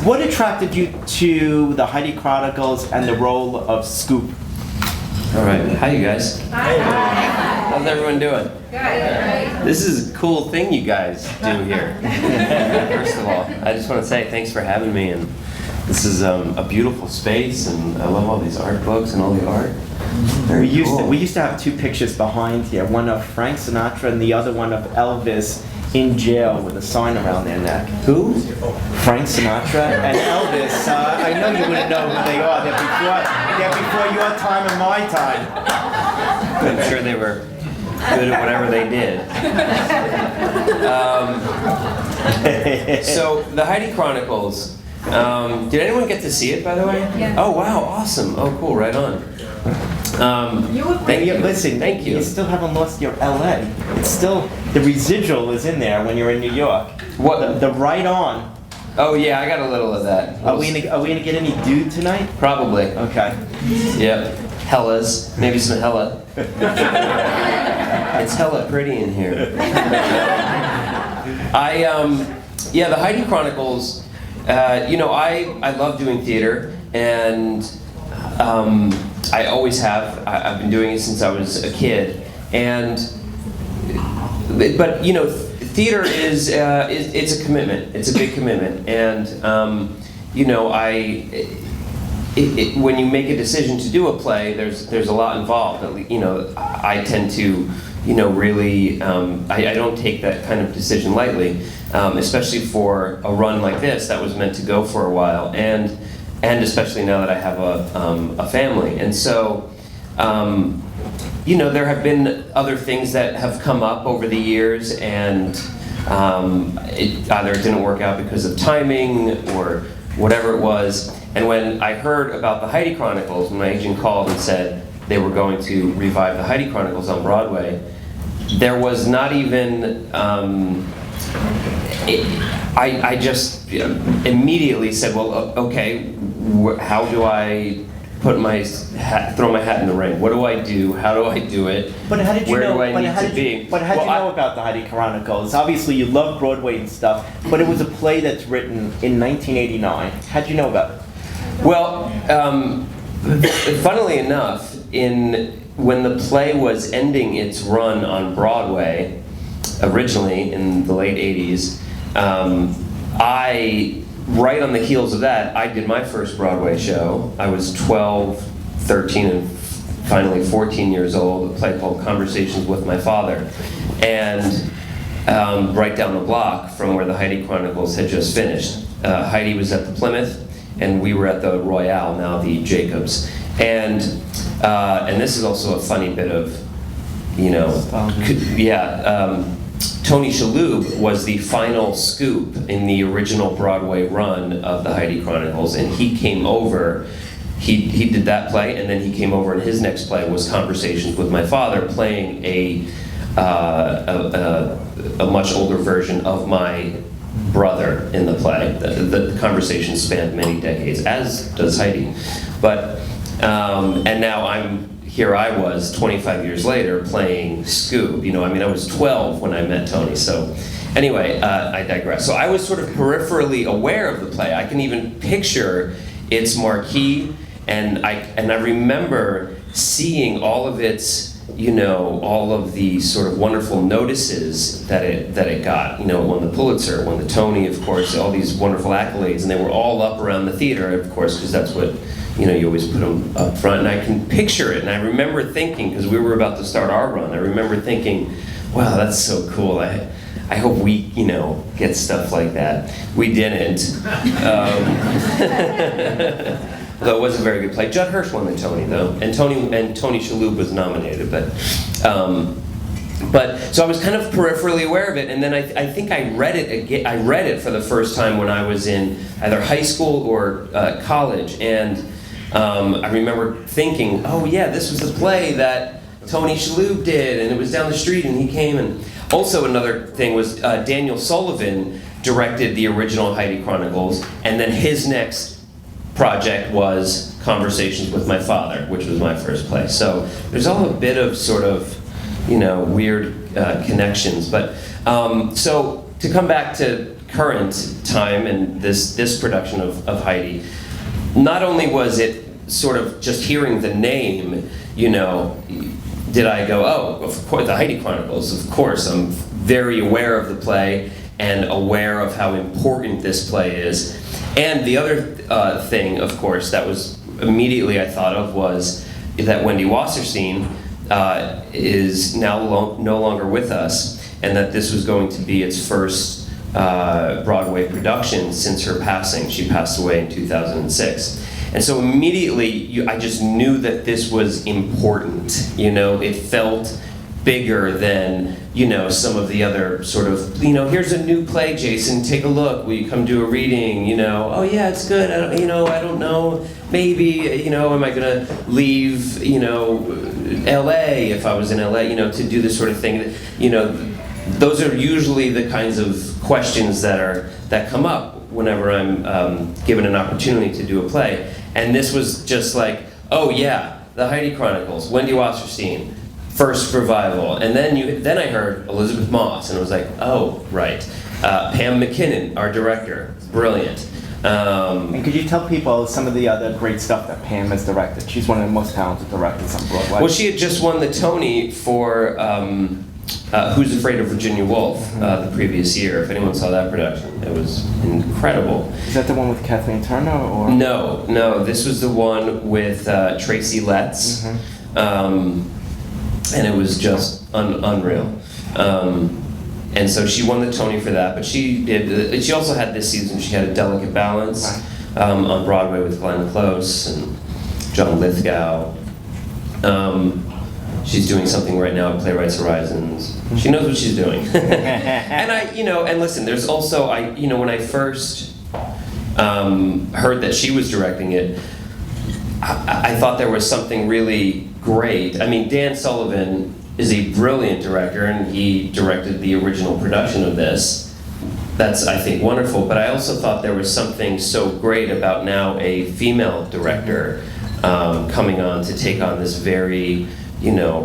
What attracted you to the Heidi Chronicles and the role of Scoop? All right, hi you guys. Hi. How's everyone doing? Good. This is a cool thing you guys do here. First of all, I just want to say thanks for having me, and this is a beautiful space, and I love all these art books and all the art. Very cool. We used to have two pictures behind here, one of Frank Sinatra and the other one of Elvis in jail with a sign around their neck. Who? Frank Sinatra and Elvis. I know you wouldn't know who they are. They're before your time and my time. I'm sure they were good at whatever they did. So the Heidi Chronicles. Did anyone get to see it, by the way? Yeah. Oh wow, awesome. Oh cool, right on. Thank you. Listen, thank you. You still haven't lost your LA. It's still, the residual is in there when you're in New York. What? The right on. Oh yeah, I got a little of that. Are we gonna get any dude tonight? Probably. Okay. Yep. Hellas. Maybe some hella. It's hella pretty in here. Yeah, the Heidi Chronicles, I love doing theater, and I always have. I've been doing it since I was a kid, but theater is it's a commitment. It's a big commitment, and when you make a decision to do a play, there's a lot involved. I tend to really I don't take that kind of decision lightly, especially for a run like this that was meant to go for a while, and especially now that I have a family. And so, there have been other things that have come up over the years, and either it didn't work out because of timing or whatever it was. And when I heard about the Heidi Chronicles, when my agent called and said they were going to revive the Heidi Chronicles on Broadway, there was not even, I just immediately said, well, okay, how do I throw my hat in the ring? What do I do? How do I do it? But how did you Where know? do I need to be? But how did you know about the Heidi Chronicles? Obviously, you love Broadway and stuff, but it was a play that's written in 1989. How'd you know about it? Well, funnily enough, when the play was ending its run on Broadway, originally in the late 80s, right on the heels of that, I did my first Broadway show. I was 12, 13, and finally 14 years old, a play called Conversations with My Father. And right down the block from where the Heidi Chronicles had just finished. Heidi was at the Plymouth, and we were at the Royale, now the Jacobs. And this is also a funny bit of, Tony Shalhoub was the final scoop in the original Broadway run of the Heidi Chronicles, and he came over. He did that play, and then he came over, and his next play was Conversations with My Father, playing a much older version of my brother in the play. The conversation spanned many decades, as does Heidi. But and now here I was 25 years later playing Scoop. I was 12 when I met Tony. So anyway, I digress. So I was sort of peripherally aware of the play. I can even picture its marquee, and I remember seeing all of its, all of the sort of wonderful notices that it got. It won the Pulitzer, won the Tony, of course, all these wonderful accolades, and they were all up around the theater, of course, because that's what, you always put them up front. And I can picture it, and I remember thinking, because we were about to start our run, I remember thinking, wow, that's so cool. I hope we, get stuff like that. We didn't. Though it was a very good play. Judd Hirsch won the Tony, though, and Tony Shalhoub was nominated. But so I was kind of peripherally aware of it, and then I think I read it again. I read it for the first time when I was in either high school or college, and I remember thinking, oh yeah, this was the play that Tony Shalhoub did, and it was down the street, and he came. And also another thing was Daniel Sullivan directed the original Heidi Chronicles, and then his next project was Conversations with My Father, which was my first play. So there's all a bit of sort of, weird connections. But so to come back to current time and this production of Heidi, not only was it sort of just hearing the name, did I go, oh, of course, the Heidi Chronicles, of course, I'm very aware of the play and aware of how important this play is. And the other thing, of course, that was immediately I thought of was that Wendy Wasserstein is now no longer with us, and that this was going to be its first Broadway production since her passing. She passed away in 2006. And so immediately, I just knew that this was important. It felt bigger than, some of the other sort of, here's a new play, Jason, take a look, will you come do a reading, oh yeah, it's good, I don't know, maybe, am I gonna leave, LA, if I was in LA, to do this sort of thing, those are usually the kinds of questions that come up whenever I'm given an opportunity to do a play. And this was just like, oh yeah, the Heidi Chronicles, Wendy Wasserstein, first revival. And then I heard Elisabeth Moss, and I was like, oh, right. Pam McKinnon, our director, brilliant. And could you tell people some of the other great stuff that Pam has directed? She's one of the most talented directors on Broadway. Well, she had just won the Tony for Who's Afraid of Virginia Woolf the previous year. If anyone saw that production, it was incredible. Is that the one with Kathleen Turner? Or? No, this was the one with Tracy Letts. And it was just unreal. And so she won the Tony for that, but she also had this season, she had A Delicate Balance on Broadway with Glenn Close and John Lithgow. She's doing something right now at Playwrights Horizons. She knows what she's doing. And and listen, there's also, when I first heard that she was directing it, I thought there was something really great. I mean, Dan Sullivan is a brilliant director, and he directed the original production of this. That's, I think, wonderful. But I also thought there was something so great about now a female director coming on to take on this very,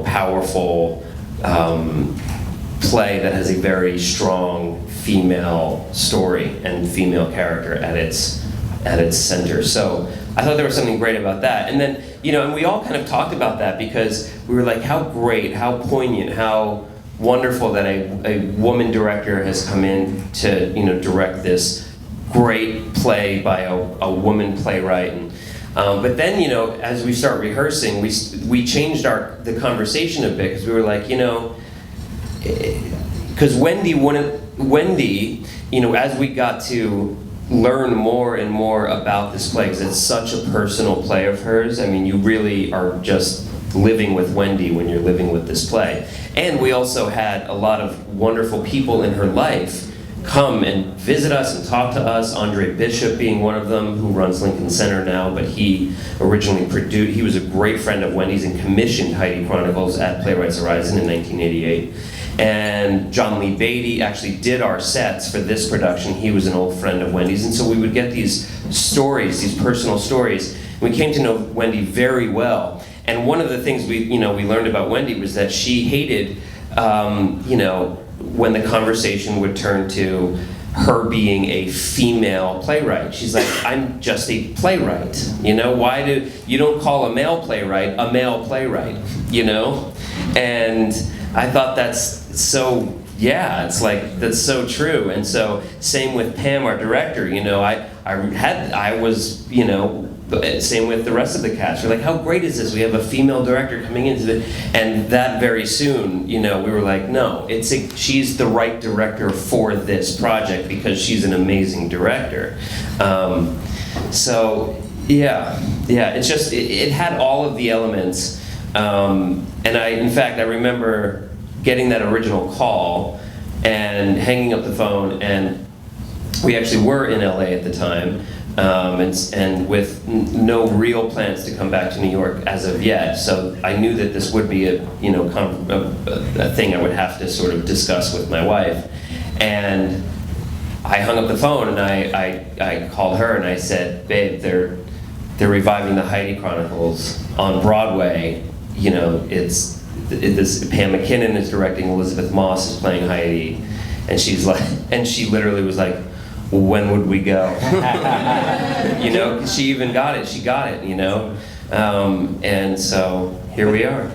powerful play that has a very strong female story and female character at its center. So I thought there was something great about that. And then, and we all kind of talked about that because we were like, how great, how poignant, how wonderful that a woman director has come in to, direct this great play by a woman playwright. And, but then, as we start rehearsing, we changed the conversation a bit, because we were like, because Wendy, as we got to learn more and more about this play, because it's such a personal play of hers. I mean, you really are just living with Wendy when you're living with this play. And we also had a lot of wonderful people in her life come and visit us and talk to us, Andre Bishop being one of them, who runs Lincoln Center now, but he originally produced, he was a great friend of Wendy's and commissioned Heidi Chronicles at Playwrights Horizon in 1988. And John Lee Beatty actually did our sets for this production. He was an old friend of Wendy's, and so we would get these stories, these personal stories. We came to know Wendy very well, and one of the things we learned about Wendy was that she hated, when the conversation would turn to her being a female playwright. She's like, I'm just a playwright. Why do you don't call a male playwright a male playwright? And I thought that's so, yeah, it's like, that's so true. And so, same with Pam, our director, I was, same with the rest of the cast. We're like, how great is this? We have a female director coming into it. And that very soon, we were like, no, she's the right director for this project because she's an amazing director. So, yeah, it's just, it had all of the elements. And in fact, I remember getting that original call and hanging up the phone, and we actually were in LA at the time, and with no real plans to come back to New York as of yet. So I knew that this would be a thing I would have to sort of discuss with my wife. And I hung up the phone and I called her and I said, babe, they're reviving the Heidi Chronicles on Broadway. This Pam McKinnon is directing, Elisabeth Moss is playing Heidi, and she literally was like, when would we go? You know, 'cause she even got it. She got it, you know? And so here we are.